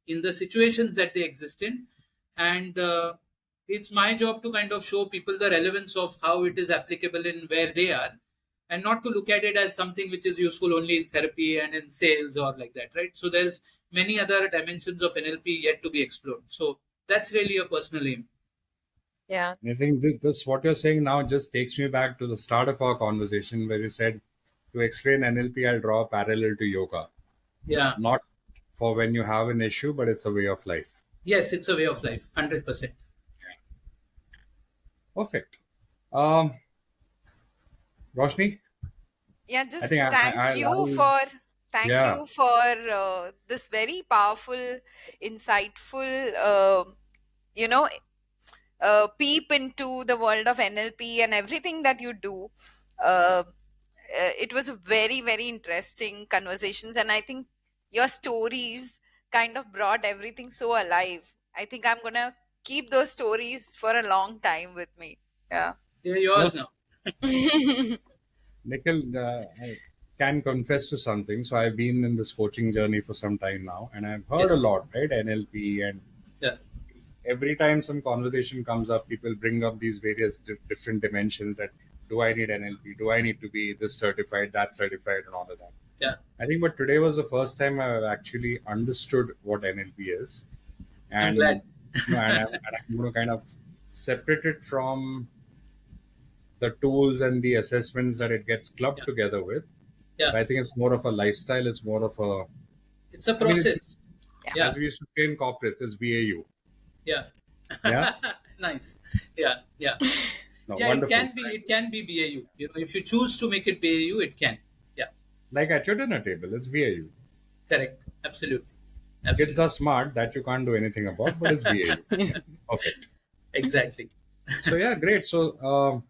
in the situations that they exist in. And it's my job to kind of show people the relevance of how it is applicable in where they are, and not to look at it as something which is useful only in therapy and in sales or like that, right? So there's many other dimensions of NLP yet to be explored. So that's really a personal aim. Yeah. And I think this what you're saying now just takes me back to the start of our conversation where you said, to explain NLP, I'll draw a parallel to yoga. Yeah. It's not for when you have an issue, but it's a way of life. Yes, it's a way of life, 100%. Perfect. Roshni, Yeah, I just think thank yeah, you for this very powerful, insightful, you know, peep into the world of NLP and everything that you do. It was a very, very interesting conversations, and I think your stories kind of brought everything so alive. I think I'm gonna keep those stories for a long time with me. Yeah. They're no, yours now. Nikhil, I can confess to something. So I've been in this coaching journey for some time now, and I've heard a Yes. lot, right? NLP, and Yeah. every time some conversation comes up, people bring up these various different dimensions. That do I need NLP? Do I need to be this certified, that certified, and all of that? Yeah. I think, but today was the first time I've actually understood what NLP is, I'm and glad. I'm going to kind of separate it from the tools and the assessments that it gets clubbed Yeah. together with. Yeah. But I think it's more of a lifestyle. It's more of a, It's a I mean, process. Yeah. as we used to say in corporates, it's BAU. Yeah. Yeah. Nice. Yeah. Yeah. No, Yeah. wonderful. It can be BAU. You know, if you choose to make it BAU, it can. Yeah. Like at your dinner table, it's BAU. Correct. Absolutely. Kids are smart, that you can't do anything about, but it's BAU. Perfect. Exactly. So yeah, great. So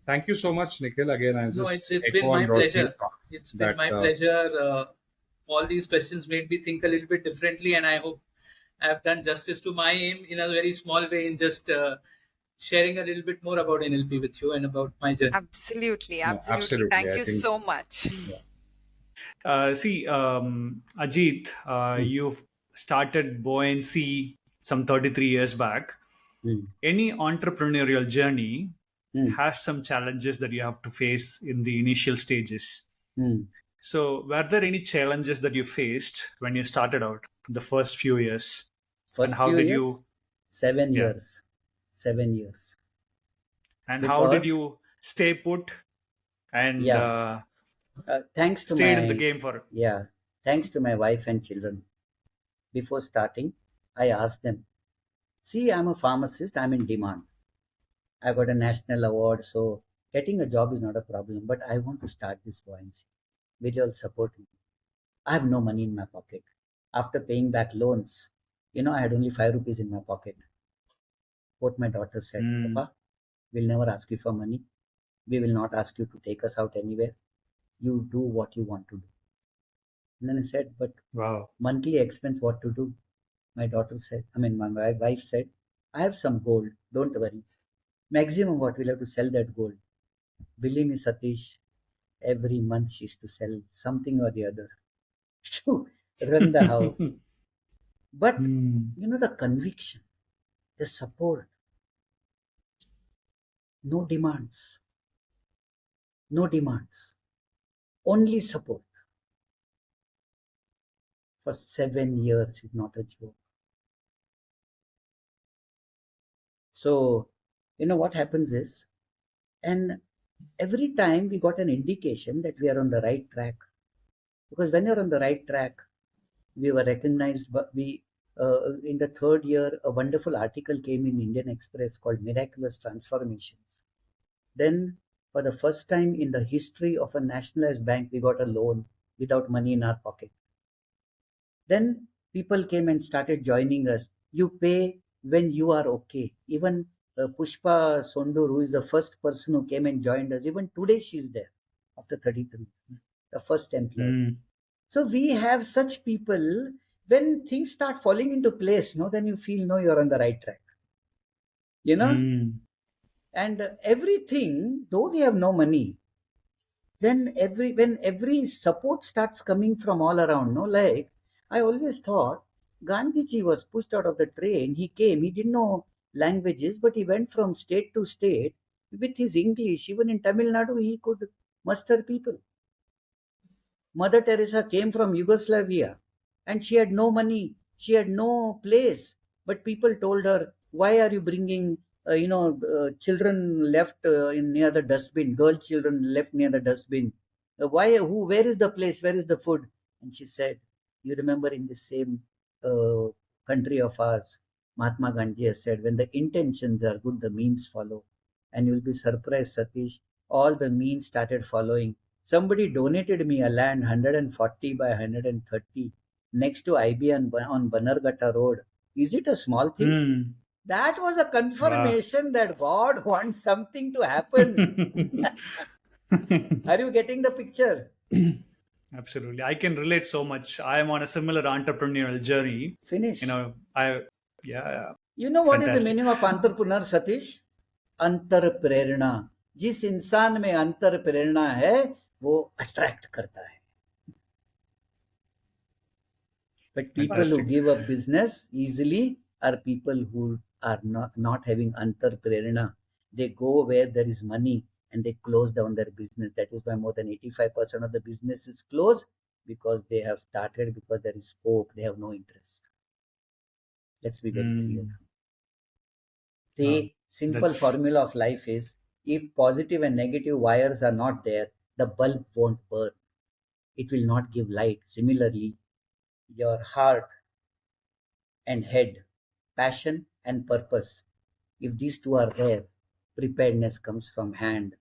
thank you so much, Nikhil. Again, I'll No, just it's echo been on my Roshni's pleasure. thoughts It's been that, my pleasure. All these questions made me think a little bit differently, and I hope I've done justice to my aim in a very small way in just sharing a little bit more about NLP with you and about my journey. Absolutely, No, absolutely. absolutely. Thank I you think so much. Ajit, you've started Buoyancy some 33 years back. Any entrepreneurial journey has some challenges that you have to face in the initial stages. So, were there any challenges that you faced when you started out the first few years? First And how few did years, you- 7 Yeah. years. 7 years. And how did Because- you stay put and Yeah. Thanks to stayed my in the game for thanks to my wife and children. Before starting, I asked them, see, I'm a pharmacist, I'm in demand. I got a national award, so getting a job is not a problem, but I want to start this buoyancy. Will you all support me? I have no money in my pocket. After paying back loans, I had only 5 rupees in my pocket. What my daughter said, Papa, we'll never ask you for money. We will not ask you to take us out anywhere. You do what you want to do. And then I said, but wow. monthly expense, what to do? My wife said, I have some gold, don't worry. Maximum what we'll have to sell that gold. Believe me, Satish, every month she used to sell something or the other to run the house. But, the conviction, the support, no demands. No demands. Only support. For 7 years is not a joke. So, what happens is, and every time we got an indication that we are on the right track. Because when you're on the right track, we were recognized, but in the third year, a wonderful article came in Indian Express called Miraculous Transformations. Then, for the first time in the history of a nationalized bank, we got a loan without money in our pocket. Then people came and started joining us. You pay when you are okay. Even Pushpa Sondur, who is the first person who came and joined us, even today she's there after 33 years, the first employee. So we have such people. When things start falling into place, then you feel, you're on the right track. And everything, though we have no money, then when every support starts coming from all around, like I always thought Gandhiji was pushed out of the train. He came, he didn't know languages, but he went from state to state with his English. Even in Tamil Nadu, he could muster people. Mother Teresa came from Yugoslavia and she had no money, she had no place, but people told her, why are you bringing children left near the dustbin, girl children left near the dustbin? Where is the place, where is the food? And she said, You remember in the same uh, country of ours, Mahatma Gandhi has said, when the intentions are good, the means follow. And you'll be surprised, Satish, all the means started following. Somebody donated me a land 140 by 130 next to IBM on Banarghatta Road. Is it a small thing? Hmm. That was a Wow. confirmation that God wants something to happen. Are you getting the picture? Absolutely. I can relate so much. I am on a similar entrepreneurial journey. Finish. Yeah, You know what is the fantastic. meaning of entrepreneur, Satish? अंतर प्रेरणा. जिस इंसान में अंतर प्रेरणा है वो attract करता है. But people who Fantastic. give up business easily are people who are not having antar prerana. They go where there is money and they close down their business. That is why more than 85% of the businesses close, because they have started because there is scope. They have no interest. Let's be very clear. The simple formula of life is, if positive and negative wires are not there, the bulb won't burn. It will not give light. Similarly, your heart and head, passion and purpose, if these two are there, preparedness comes from hand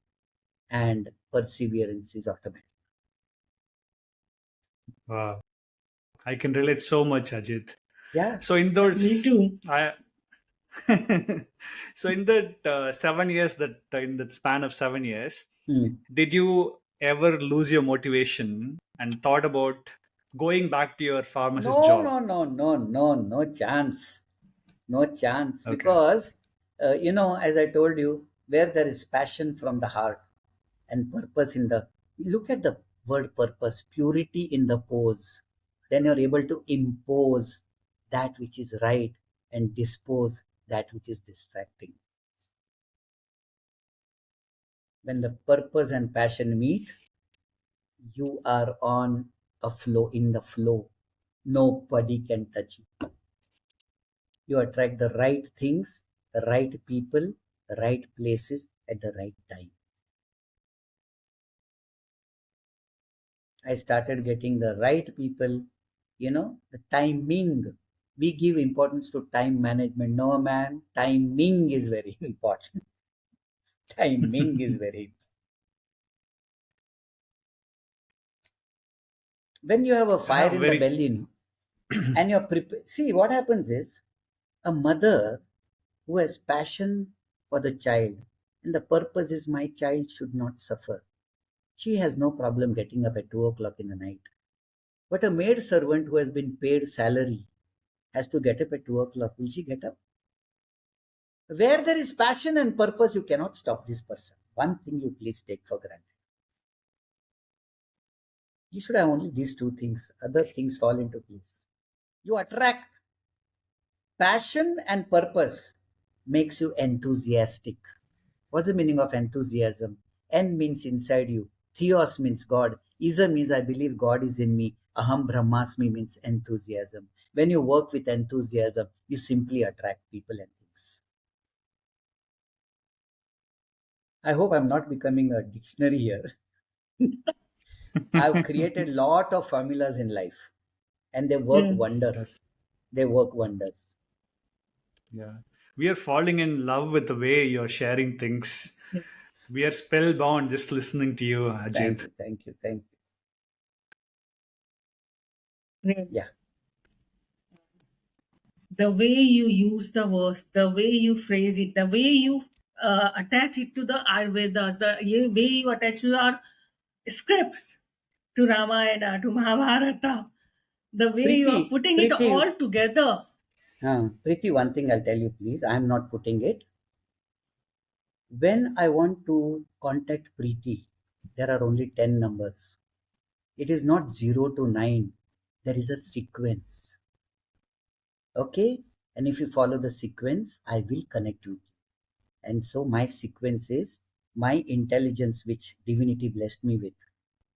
and perseverance is automatic. Wow. I can relate so much, Ajit. Yeah. So in those, Me too. So in that 7 years, in that span of 7 years, did you ever lose your motivation and thought about going back to your pharmacist job? No chance. No chance. Okay. Because, as I told you, where there is passion from the heart and purpose look at the word purpose, purity in the pose, then you're able to impose that which is right and dispose that which is distracting. When the purpose and passion meet, you are on a flow, in the flow. Nobody can touch you. You attract the right things, the right people, the right places at the right time. I started getting the right people, the timing. We give importance to time management. No, man, timing is very important. Timing is very important. When you have a fire in the belly and you're prepared, see what happens is, a mother who has passion for the child and the purpose is my child should not suffer, she has no problem getting up at 2 o'clock in the night. But a maid servant who has been paid salary has to get up at 2 o'clock. Will she get up? Where there is passion and purpose, you cannot stop this person. One thing you please take for granted. You should have only these two things. Other things fall into place. You attract. Passion and purpose makes you enthusiastic. What's the meaning of enthusiasm? En means inside you. Theos means God. Isa means I believe God is in me. Aham Brahmasmi means enthusiasm. When you work with enthusiasm, you simply attract people and things. I hope I'm not becoming a dictionary here. I've created a lot of formulas in life and they work wonders. They work wonders. Yeah. We are falling in love with the way you're sharing things. We are spellbound just listening to you, Ajit. Thank you. Really. Yeah. The way you use the words, the way you phrase it, the way you attach it to the Ayurvedas, the way you attach to our scripts, to Ramayana, to Mahabharata, the way you are putting it all together. Preeti, one thing I'll tell you, please. I'm not putting it. When I want to contact Preeti, there are only 10 numbers. It is not 0 to 9. There is a sequence. Okay? And if you follow the sequence, I will connect with you. And so my sequence is my intelligence, which divinity blessed me with,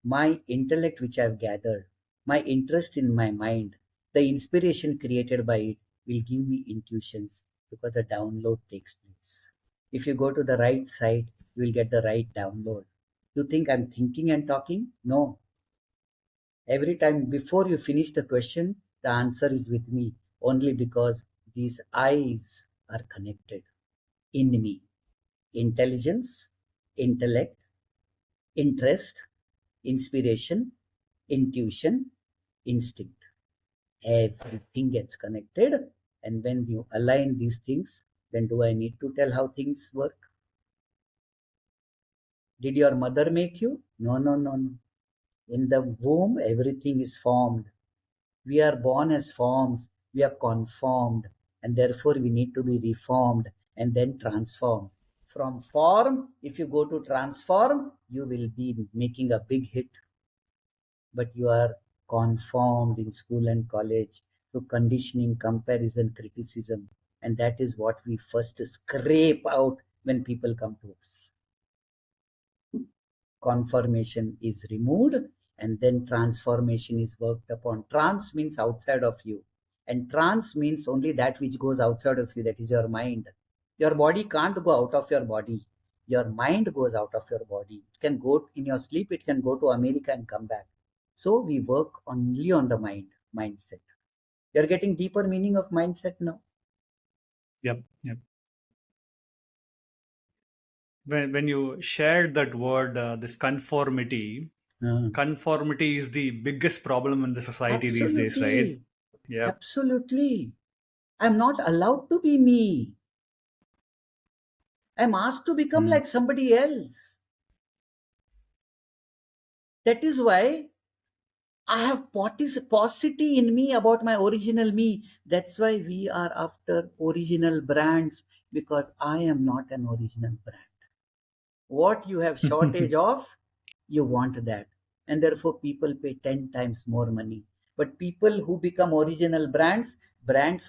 my intellect, which I've gathered, my interest in my mind, the inspiration created by it will give me intuitions because the download takes place. If you go to the right side, you will get the right download. You think I'm thinking and talking? No. Every time before you finish the question, the answer is with me, only because these eyes are connected in me. Intelligence, intellect, interest, inspiration, intuition, instinct. Everything gets connected. And when you align these things, then do I need to tell how things work? Did your mother make you? No, no, no, no. In the womb, everything is formed. We are born as forms. We are conformed. And therefore, we need to be reformed and then transformed. From form, if you go to transform, you will be making a big hit. But you are conformed in school and college through conditioning, comparison, criticism. And that is what we first scrape out when people come to us. Conformation is removed and then transformation is worked upon. Trans means outside of you. And trans means only that which goes outside of you, that is your mind. Your body can't go out of your body. Your mind goes out of your body. It can go in your sleep, it can go to America and come back. So we work only on the mindset. You're getting deeper meaning of mindset now. Yep. When you shared that word, this conformity, conformity is the biggest problem in the society these days, right? Yeah. Absolutely. I'm not allowed to be me. I'm asked to become like somebody else. That is why I have paucity in me about my original me. That's why we are after original brands, because I am not an original brand. What you have shortage of, you want that. And therefore people pay 10 times more money. But people who become original brands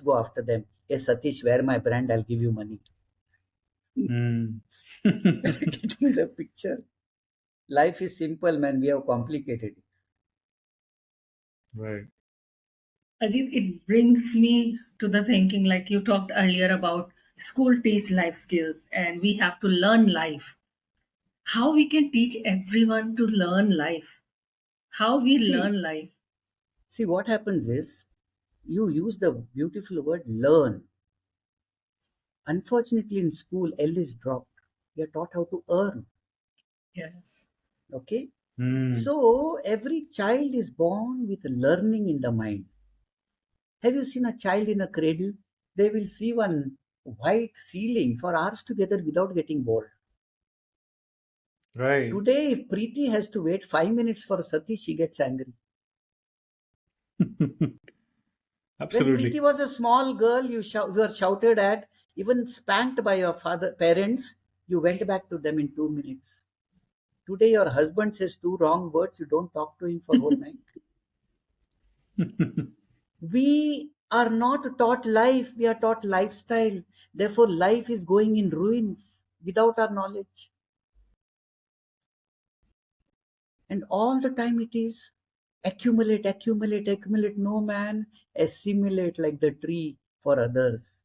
go after them. Hey Satish, wear my brand, I'll give you money. Getting the picture? Life is simple, man. We have complicated it. Right. Ajit, it brings me to the thinking, like you talked earlier about school teach life skills and we have to learn life. How we can teach everyone to learn life? How we learn life? See, what happens is, you use the beautiful word learn. Unfortunately, in school, L is dropped. We are taught how to earn. Yes. Okay? So, every child is born with learning in the mind. Have you seen a child in a cradle? They will see one white ceiling for hours together without getting bored. Right. Today, if Preeti has to wait 5 minutes for Satish, she gets angry. Absolutely. When Preeti was a small girl, you were shouted at, even spanked by your parents, you went back to them in 2 minutes. Today, your husband says 2 wrong words, you don't talk to him for whole night. We are not taught life, we are taught lifestyle. Therefore, life is going in ruins without our knowledge. And all the time it is accumulate. No, man, assimilate like the tree for others.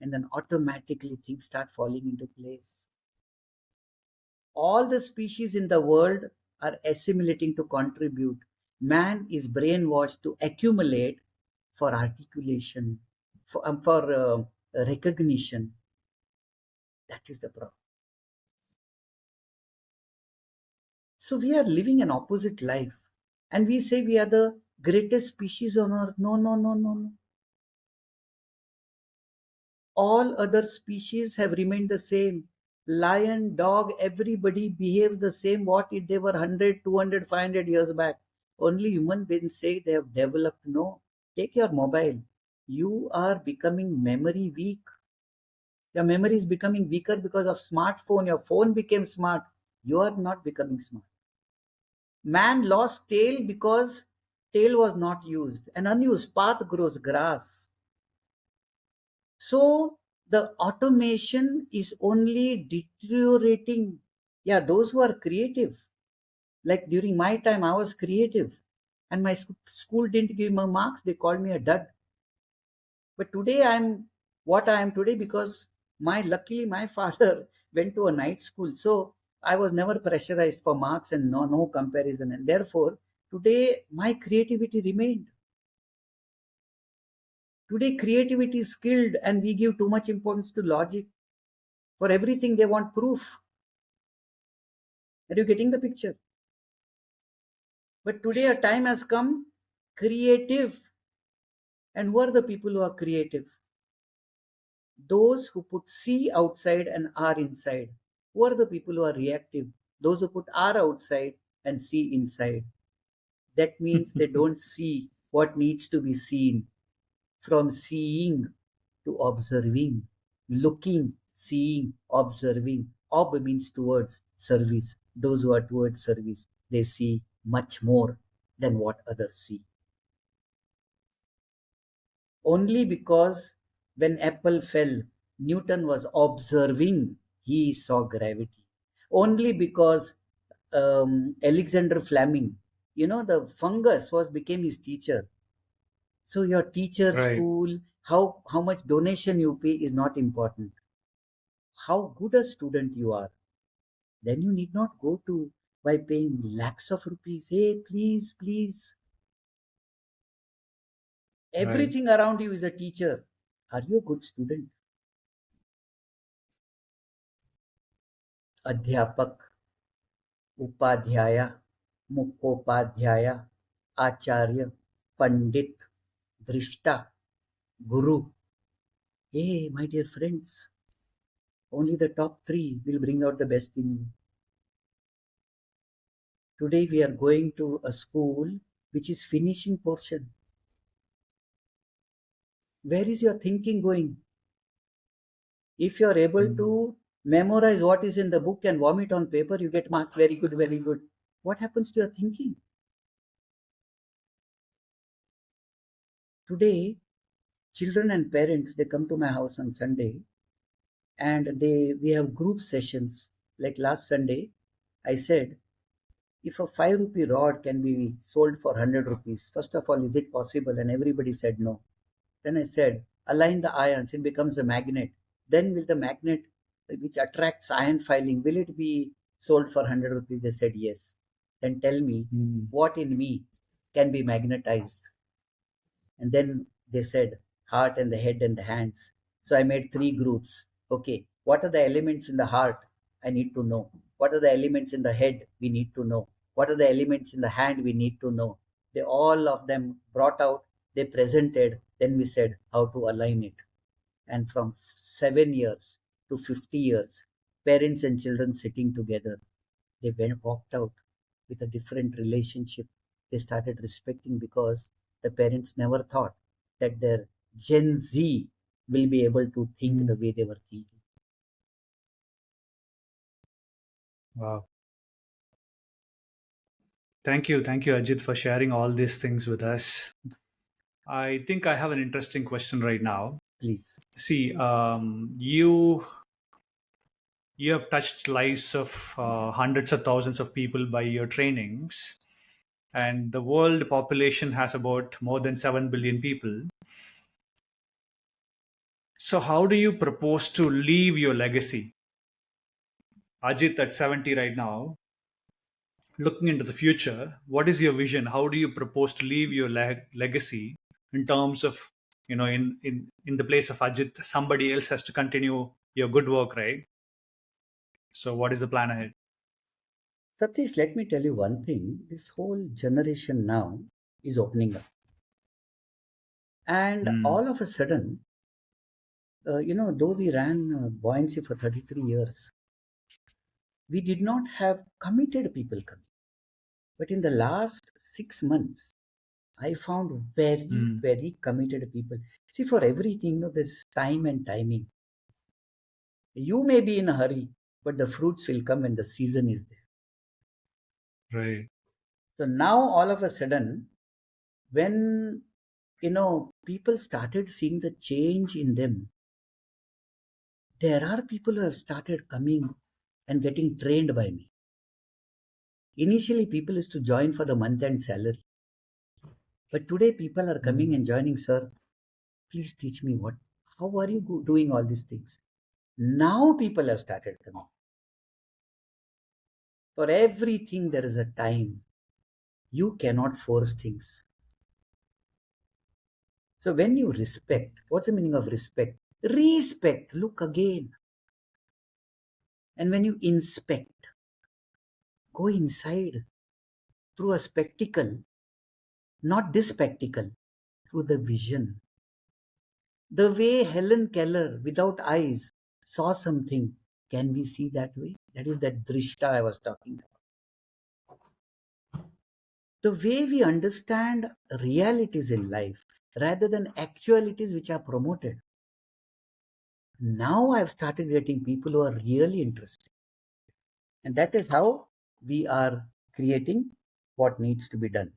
And then automatically things start falling into place. All the species in the world are assimilating to contribute. Man is brainwashed to accumulate for articulation, for recognition. That is the problem. So we are living an opposite life. And we say we are the greatest species on earth. No. All other species have remained the same. Lion, dog, everybody behaves the same what if they were 100, 200, 500 years back. Only human beings say they have developed. No. Take your mobile. You are becoming memory weak. Your memory is becoming weaker because of smartphone. Your phone became smart. You are not becoming smart. Man lost tail because tail was not used. An unused path grows grass. So the automation is only deteriorating. Yeah, those who are creative. Like during my time, I was creative. And my school didn't give me marks. They called me a dud. But today I'm what I am today because luckily my father went to a night school. So I was never pressurized for marks and no comparison. And therefore, Today, my creativity remained. Today, creativity is skilled and we give too much importance to logic. For everything, they want proof. Are you getting the picture? But today, a time has come, creative. And who are the people who are creative? Those who put C outside and R inside. Who are the people who are reactive? Those who put R outside and C inside. That means they don't see what needs to be seen. From seeing to observing, looking, seeing, observing. Ob means towards service. Those who are towards service, they see much more than what others see. Only because when apple fell, Newton was observing, he saw gravity. Only because Alexander Fleming, the fungus became his teacher. So your teacher, Right. school, how much donation you pay is not important. How good a student you are. Then you need not go to by paying lakhs of rupees. Hey, please, please. Everything around you is a teacher. Are you a good student? अध्यापक, उपाध्याय, मुखोपाध्याय, आचार्य, पंडित, दृष्टा, guru. Hey, my dear friends, only the top 3 will bring out the best in you. Today we are going to a school which is finishing portion. Where is your thinking going? If you are able to memorize what is in the book and vomit on paper, you get marks very good, very good. What happens to your thinking? Today, children and parents, they come to my house on Sunday and we have group sessions. Like last Sunday, I said, if a 5 rupee rod can be sold for 100 rupees, first of all, is it possible? And everybody said no. Then I said, align the ions, it becomes a magnet. Then will the magnet which attracts ion filing, will it be sold for 100 rupees? They said yes. Then tell me what in me can be magnetized. And then they said heart and the head and the hands. So I made 3 groups. Okay, what are the elements in the heart? I need to know. What are the elements in the head? We need to know. What are the elements in the hand? We need to know. They all of them brought out, they presented, then we said how to align it. And from 7 years to 50 years, parents and children sitting together, they walked out with a different relationship. They started respecting because the parents never thought that their Gen Z will be able to think the way they were thinking. Wow. Thank you, Ajit, for sharing all these things with us. I think I have an interesting question right now. Please. See, you have touched lives of hundreds of thousands of people by your trainings, and the world population has about more than 7 billion people. So how do you propose to leave your legacy? Ajit, at 70 right now, looking into the future, what is your vision? How do you propose to leave your legacy in terms of, in the place of Ajit, somebody else has to continue your good work, right? So what is the plan ahead? Satish, let me tell you one thing. This whole generation now is opening up. And all of a sudden, though we ran buoyancy for 33 years, we did not have committed people coming. But in the last 6 months, I found very, very committed people. See, for everything, there's time and timing. You may be in a hurry, but the fruits will come when the season is there. Right. So now, all of a sudden, when people started seeing the change in them, there are people who have started coming and getting trained by me. Initially, people used to join for the month-end salary. But today, people are coming and joining, sir. Please teach me how are you doing all these things? Now people have started coming. For everything, there is a time. You cannot force things. So when you respect, what's the meaning of respect? Respect, look again. And when you inspect, go inside through a spectacle, not this spectacle, through the vision. The way Helen Keller, without eyes, saw something, can we see that way? That is that drishta I was talking about. The way we understand realities in life rather than actualities which are promoted. Now I've started getting people who are really interested. And that is how we are creating what needs to be done.